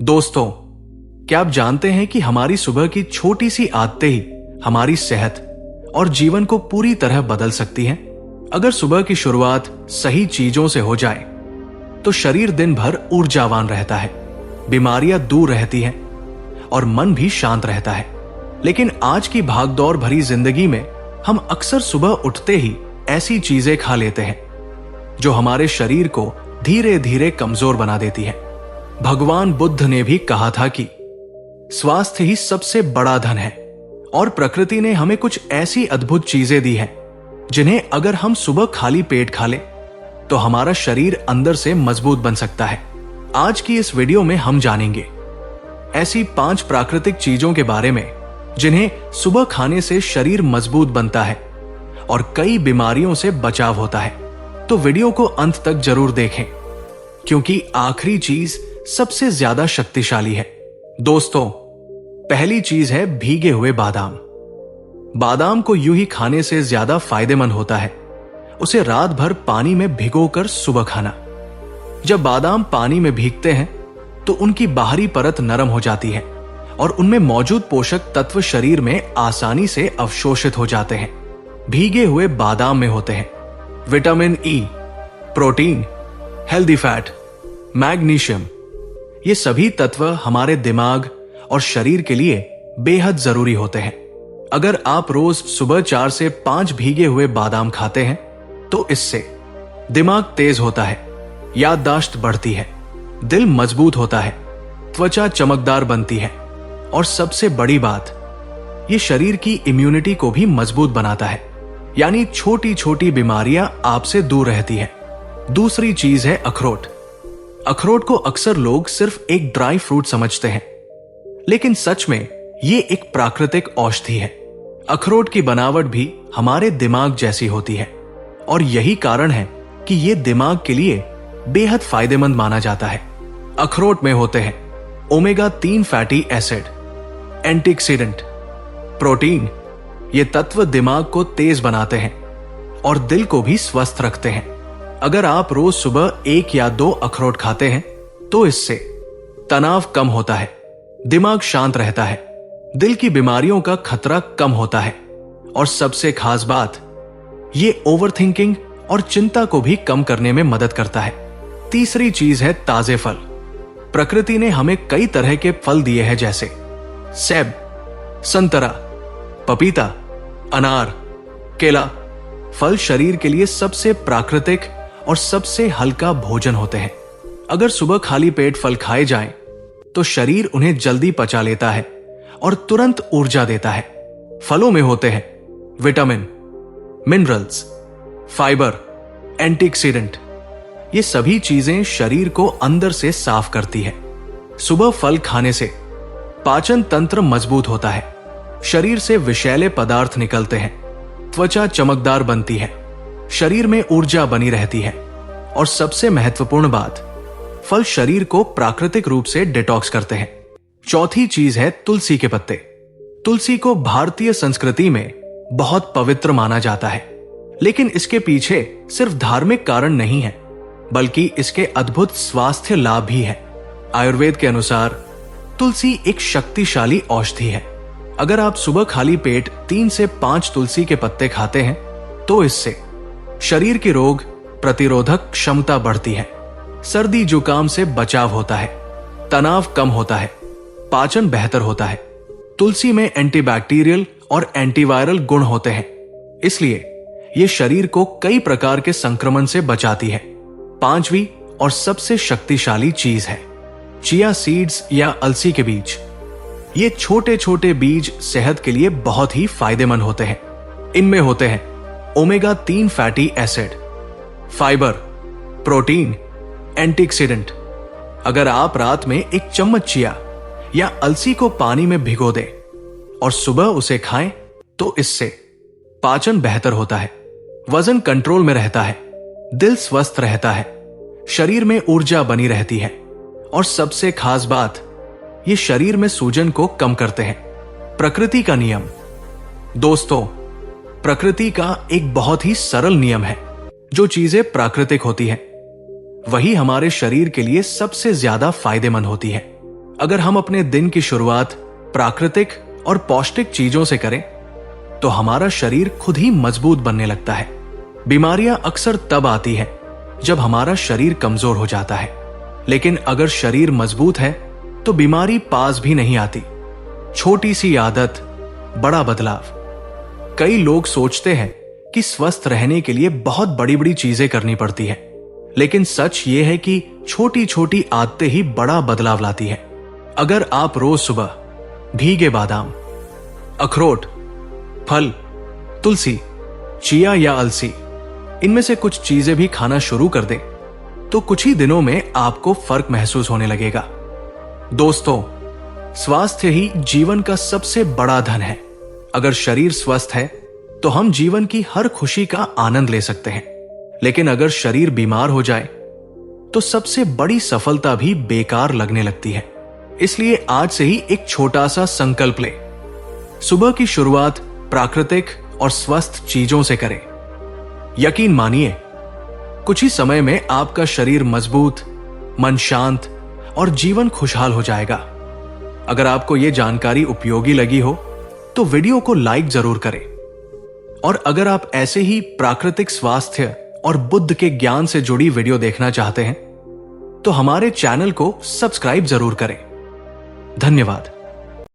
दोस्तों, क्या आप जानते हैं कि हमारी सुबह की छोटी सी आदतें ही हमारी सेहत और जीवन को पूरी तरह बदल सकती हैं? अगर सुबह की शुरुआत सही चीजों से हो जाए तो शरीर दिन भर ऊर्जावान रहता है, बीमारियां दूर रहती हैं और मन भी शांत रहता है। लेकिन आज की भागदौड़ भरी जिंदगी में हम अक्सर सुबह उठते ही ऐसी चीजें खा लेते हैं जो हमारे शरीर को धीरे धीरे कमजोर बना देती है। भगवान बुद्ध ने भी कहा था कि स्वास्थ्य ही सबसे बड़ा धन है, और प्रकृति ने हमें कुछ ऐसी अद्भुत चीजें दी हैं जिन्हें अगर हम सुबह खाली पेट खा लें तो हमारा शरीर अंदर से मजबूत बन सकता है। आज की इस वीडियो में हम जानेंगे ऐसी 5 प्राकृतिक चीजों के बारे में जिन्हें सुबह खाने से शरीर मजबूत बनता है और कई बीमारियों से बचाव होता है। तो वीडियो को अंत तक जरूर देखें, क्योंकि आखिरी चीज सबसे ज्यादा शक्तिशाली है। दोस्तों, पहली चीज है भीगे हुए बादाम। बादाम को यूं ही खाने से ज्यादा फायदेमंद होता है उसे रात भर पानी में भिगोकर सुबह खाना। जब बादाम पानी में भीगते हैं तो उनकी बाहरी परत नरम हो जाती है और उनमें मौजूद पोषक तत्व शरीर में आसानी से अवशोषित हो जाते हैं। भीगे हुए बादाम में होते हैं vitamin E, protein, healthy fat, magnesium. ये सभी तत्व हमारे दिमाग और शरीर के लिए बेहद जरूरी होते हैं। अगर आप रोज सुबह 4 से 5 भीगे हुए बादाम खाते हैं तो इससे दिमाग तेज होता है, याददाश्त बढ़ती है, दिल मजबूत होता है, त्वचा चमकदार बनती है और सबसे बड़ी बात, ये शरीर की इम्यूनिटी को भी मजबूत बनाता है, यानी छोटी छोटी बीमारियां आपसे दूर रहती है। दूसरी चीज है अखरोट। अखरोट को अक्सर लोग सिर्फ एक ड्राई फ्रूट समझते हैं, लेकिन सच में ये एक प्राकृतिक औषधि है। अखरोट की बनावट भी हमारे दिमाग जैसी होती है और यही कारण है कि ये दिमाग के लिए बेहद फायदेमंद माना जाता है। अखरोट में होते हैं omega 3 fatty acid, antioxidant, protein. ये तत्व दिमाग को तेज बनाते हैं और दिल को भी स्वस्थ रखते हैं। अगर आप रोज सुबह 1 या 2 अखरोट खाते हैं तो इससे तनाव कम होता है, दिमाग शांत रहता है, दिल की बीमारियों का खतरा कम होता है और सबसे खास बात, ये ओवरथिंकिंग और चिंता को भी कम करने में मदद करता है। तीसरी चीज है ताजे फल। प्रकृति ने हमें कई तरह के फल दिए हैं, जैसे सेब, संतरा, पपीता, अनार, केला। फल शरीर के लिए सबसे प्राकृतिक और सबसे हल्का भोजन होते हैं। अगर सुबह खाली पेट फल खाए जाएं, तो शरीर उन्हें जल्दी पचा लेता है और तुरंत ऊर्जा देता है। फलों में होते हैं विटामिन, मिनरल्स, फाइबर, एंटीऑक्सीडेंट। ये सभी चीजें शरीर को अंदर से साफ करती है। सुबह फल खाने से पाचन तंत्र मजबूत होता है, शरीर से विषैले पदार्थ निकलते हैं, त्वचा चमकदार बनती है, शरीर में ऊर्जा बनी रहती है और सबसे महत्वपूर्ण बात, फल शरीर को प्राकृतिक रूप से डिटॉक्स करते हैं। चौथी चीज है तुलसी के पत्ते। तुलसी को भारतीय संस्कृति में बहुत पवित्र माना जाता है, लेकिन इसके पीछे सिर्फ धार्मिक कारण नहीं है, बल्कि इसके अद्भुत स्वास्थ्य लाभ भी है। आयुर्वेद के अनुसार तुलसी एक शक्तिशाली औषधि है। अगर आप सुबह खाली पेट 3 से 5 तुलसी के पत्ते खाते हैं तो इससे शरीर की रोग प्रतिरोधक क्षमता बढ़ती है, सर्दी जुकाम से बचाव होता है, तनाव कम होता है, पाचन बेहतर होता है। तुलसी में एंटीबैक्टीरियल और एंटीवायरल गुण होते हैं, इसलिए यह शरीर को कई प्रकार के संक्रमण से बचाती है। 5वीं और सबसे शक्तिशाली चीज है चिया सीड्स या अलसी के बीज। ये छोटे छोटे बीज सेहत के लिए बहुत ही फायदेमंद होते हैं। इनमें होते हैं omega 3 fatty acid, fibre, protein, antioxidant. अगर आप रात में 1 चम्मच चिया या अलसी को पानी में भिगो दें और सुबह उसे खाएं तो इससे पाचन बेहतर होता है, वजन कंट्रोल में रहता है, दिल स्वस्थ रहता है, शरीर में ऊर्जा बनी रहती है और सबसे खास बात, ये शरीर में सूजन को कम करते हैं। प्रकृति का नियम। दोस्तों, प्रकृति का एक बहुत ही सरल नियम है, जो चीजें प्राकृतिक होती हैं वही हमारे शरीर के लिए सबसे ज्यादा फायदेमंद होती है। अगर हम अपने दिन की शुरुआत प्राकृतिक और पौष्टिक चीजों से करें तो हमारा शरीर खुद ही मजबूत बनने लगता है। बीमारियां अक्सर तब आती हैं जब हमारा शरीर कमजोर हो जाता है, लेकिन अगर शरीर मजबूत है तो बीमारी पास भी नहीं आती। छोटी सी आदत, बड़ा बदलाव। कई लोग सोचते हैं कि स्वस्थ रहने के लिए बहुत बड़ी बड़ी चीजें करनी पड़ती है, लेकिन सच ये है कि छोटी छोटी आदतें ही बड़ा बदलाव लाती है। अगर आप रोज सुबह भीगे बादाम, अखरोट, फल, तुलसी, चिया या अलसी, इनमें से कुछ चीजें भी खाना शुरू कर दें तो कुछ ही दिनों में आपको फर्क महसूस होने लगेगा। दोस्तों, स्वास्थ्य ही जीवन का सबसे बड़ा धन है। अगर शरीर स्वस्थ है तो हम जीवन की हर खुशी का आनंद ले सकते हैं, लेकिन अगर शरीर बीमार हो जाए तो सबसे बड़ी सफलता भी बेकार लगने लगती है। इसलिए आज से ही एक छोटा सा संकल्प ले। सुबह की शुरुआत प्राकृतिक और स्वस्थ चीजों से करें। यकीन मानिए, कुछ ही समय में आपका शरीर मजबूत, मन शांत और जीवन खुशहाल हो जाएगा। अगर आपको यह जानकारी उपयोगी लगी हो तो वीडियो को लाइक जरूर करें, और अगर आप ऐसे ही प्राकृतिक स्वास्थ्य और बुद्ध के ज्ञान से जुड़ी वीडियो देखना चाहते हैं तो हमारे चैनल को सब्सक्राइब जरूर करें। धन्यवाद।